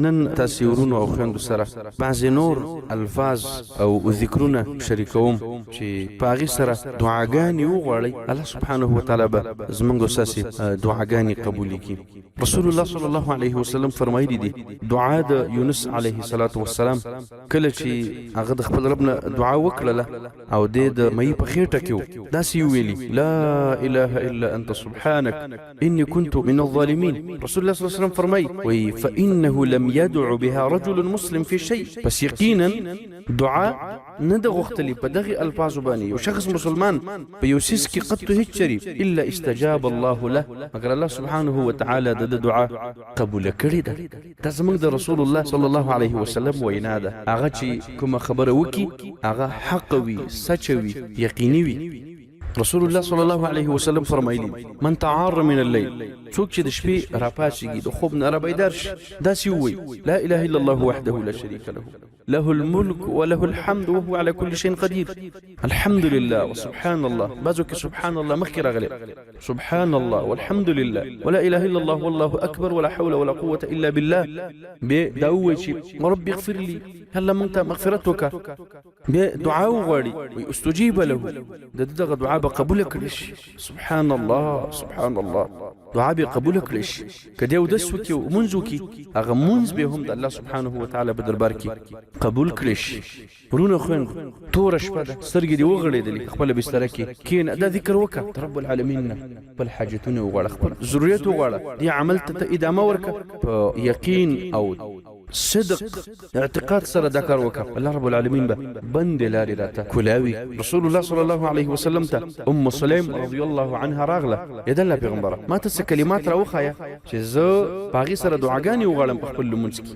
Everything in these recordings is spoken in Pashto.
نن تاسو ورونو او خويندو سره بعضې نور الفاظ او ذکرونه شریکوم چې په هغې سره دعاګانې وغواړئ، الله سبحانه وتعالی به زموږ ستاسې دعاګانې قبولې کړي. رسول الله صلی الله علیه وسلم فرمایلی دي دعا د یونس علیه السلام کله چې هغه د خپل رب نه دعا وکړله او د مئی په خېټه کې و، داسې ویلي لا اله الا انت سبحانك اني كنت من الظالمين. رسول الله صلی الله علیه وسلم فرمای وی فانه لم يدع بها رجل مسلم في شيء، پس یقینا دعا نه د غوښتلې په دغه الفاظو باندې یو شخص مسلمان په یو سیس کې قط هیڅ چری الا استجاب الله له، مگر الله سبحانه وتعالى د دعا قبول کړي ده. دا زموږ د رسول الله صلی الله علیه وسلم وینا ده، هغه چې کومه خبره وکي هغه حق وي، سچ وي، یقیني وي. رسول الله صلی الله علیه وسلم فرمایلی من تعار من الليل، څوک چې د شپې راپاڅېږي د خوب نه رابیدار شي داسې ووایي لا اله الا الله وحده لا شریک له الملك وله الحمد وهو على كل شيء قدير، الحمد لله وسبحان الله، بعضو کې سبحان الله مخکې راغلی، سبحان الله والحمد لله ولا اله الا الله والله اکبر ولا حول ولا قوه الا بالله. بیا دا ووایي چې رب اغفر لي، هله موږ ته مغفرت وکړه. بیا دعا وغواړي وي استجیب له، د دغه دعا به قبوله کړي شي. سبحان الله سبحان الله، دعا به قبوله کړي شي. که دی اودس وکړي او لمونځ وکړي هغه لمونځ به هم د الله سبحانه وتعالی په دربار کې قبول کړي شي. ورونو خویندو توره شپه ده، سترګې دې وغړېدلې، خپله بستره کې کښېنه، دا ذکر وکړه د رب العالمین نه، خپل حاجتونه وغواړه، خپل ضرورت وغواړه، دې عمل ته ادامه ورکړه په یقین او صدق اعتقاد سره دا کار وکړه، الله رب العالمین به بندې لارې راته کولاوي. رسول الله صلی الله علیه وسلم ته ام سلیم رضی الله عنها راغله، د الله پیغمبره ما ته څه کلمات راوښایه چې زه په هغې سره دعاګانې وغواړم په خپل لمونځ کې.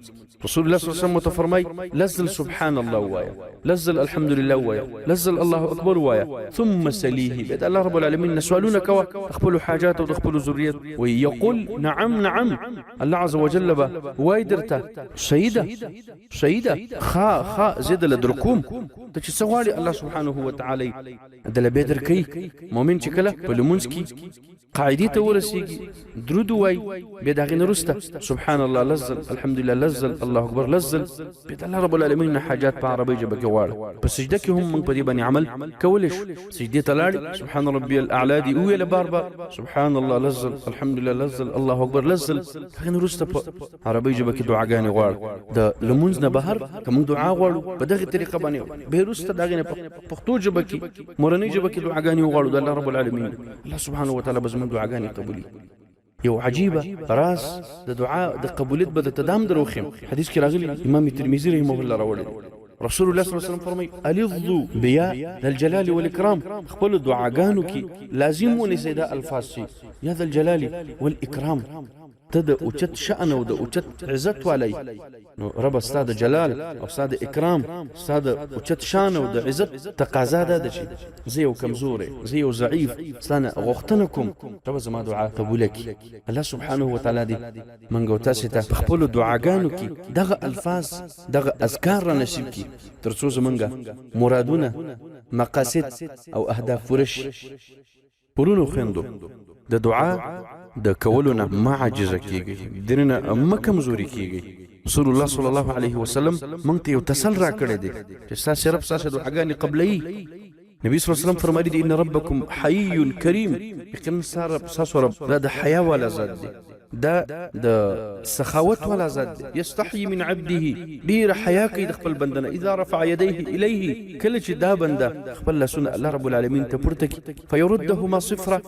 رسول الله صلی الله علیه وسلم ته فرمای لزل سبحان الله ووایه، لزل الحمد لله ووایه، لزل الله اکبر ووایه، ثم سلیه، بیا د الله رب العالمین نه سوالونه کوه د خپلو حاجات او د خپلو ضرورت. ویقول نعم نعم، الله عز وجل به وایي درته شهیده شهیده خا زه دله درکوم، ته چې څه غواړې الله سبحانه وتعالی دله بیا درکوي. مؤمن چې کله په لمونځ کې قاعدې ته ورسېږي درود ووایي، بیا د هغې نه وروسته سبحان الله لزل، الحمدلله لزل، الله اکبر لزل، بیا د الله رب العالمین نه حاجات په عربۍ ژبه کې غواړه. په سجده کې هم موږ په دې باندې عمل کولی شو، سجدې ته لاړې سبحان ربي الاعلی دې وویله بار بار، سبحان الله لزل، الحمدلله لزل، الله اکبر لزل، هغې نه وروسته په عربۍ ژبه کې دعاګانې غواړو. د لمونځ نه بهر که موږ دعا غواړو په دغې طریقه باندې، بیا وروسته د هغې نه په پښتو ژبه کې مورنۍ ژبه کې دعاګانې وغواړو د الله رب العالمین، الله سبحانه وتعالی به زموږ دعاګانې قبولي. یو عجیبه راز د دعا د قبولیت به درته دا هم دروښیم، حدیث کې راغلی امام ترمذي رحمه الله راوړی، رسول الله صلی الله علیه وسلم فرمای الظو بیا ذل والاکرام، خپل دعاګانو کې لازم ونیسئ دا الفاظ چې یا ذل جلال والاکرام، ته د اوچت شأن او د اوچت عزت والی، نو رب ستا د جلال او ستا د اکرام، ستا د اوچت شان او د عزت تقاضا ده چې زه یو کمزوری، زه یو ضعیف، ستا نه غوښتنه کوم، رب زما دعا قبوله کړي. الله سبحانه وتعالی دې موږ او تاسې ته په خپلو دعاګانو کې دغه الفاظ دغه اذکار را نصیب کړي، تر څو زموږ مرادونه، مقاصد او اهداف پوره شي. ورونو خویندو د دعا د کولو نه مه عاجزه کیږئ، دینه نه مه کمزوري کیږئ. رسول الله صلی الله علیه وسلم موږ ته یو تسل را کړی دی چې ستاسې رب ستاسې دعاګانې قبلوي. نبی صلی الله علیه وسلم فرمایلی دی ان ربکم حی کریم، یقینا ستاسو رب دا د حیا والا ذات دی، دا د سخاوت والا ذات دی. یستحیی من عبده، ډېره حیا کوي د خپل بنده نه، اذا رفع یدیه الیه، کله چې دا بنده خپل لاسونه الله رب العالمین ته پورته کړي، فیردهما صفرا،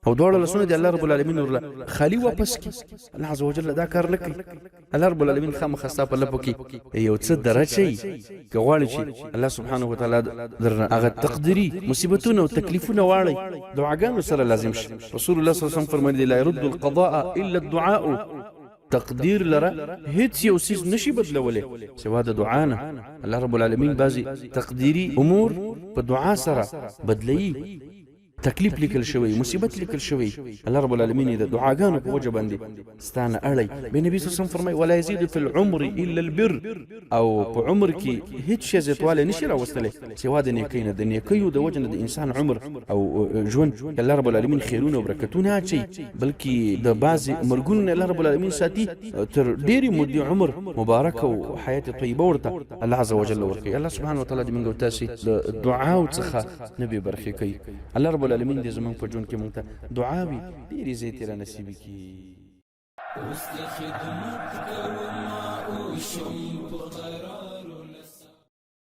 او دواړه لاسونه د الله رب العالمین ورله خالي واپس کړي. الله عز وجل دا کار نه کوي. الله رب العالمین خامخا ستا په لپو کې یو څه درچوي، که غواړي چې الله سبحانه وتعالی درنه هغه تقدیري مصیبتونه او تکلیفونه واړئ، دعاګانو سره لازم شي. رسول الله صلی الله علیه وسلم فرمایلی لا يرد القضاء الا الدعاء، تقدیر لره هیڅ یو څیز نشي بدلولی سوا د دعا نه. الله رب العالمین بعضې تقدیري امور په دعا سره بدلوي. تکلیف لیکل شوی، مصیبت لیکل شوی، الله رب العالمین د دعاګانو په وجه باندې ستانه اړی. به نبی صلی الله علیه وسلم فرمای ولا یزيد فی العمر الا البر، او په عمر کې هیڅ شی زیاتوالی نشي راوستلی سوا د نیکۍ نه. د نیکیو د وجه نه د انسان عمر او ژوند الله رب العالمین خیرونه او برکتونه اچوي، بلکې د بعضې مرګونو نه الله رب العالمین ساتي، تر ډېرې مودې عمر مبارک او حیات طیبه ورته الله عز وجل ورکوي. الله سبحانه وتعالی دې موږ او تاسې د دعاو څخه نه بې برخې کوي. الله رب العالمین دې زموږ په ژوند کې موږ ته دعاوې ډېرې زیاتې را نصیب کړي. اوس د خدمت کومه او شم په قرار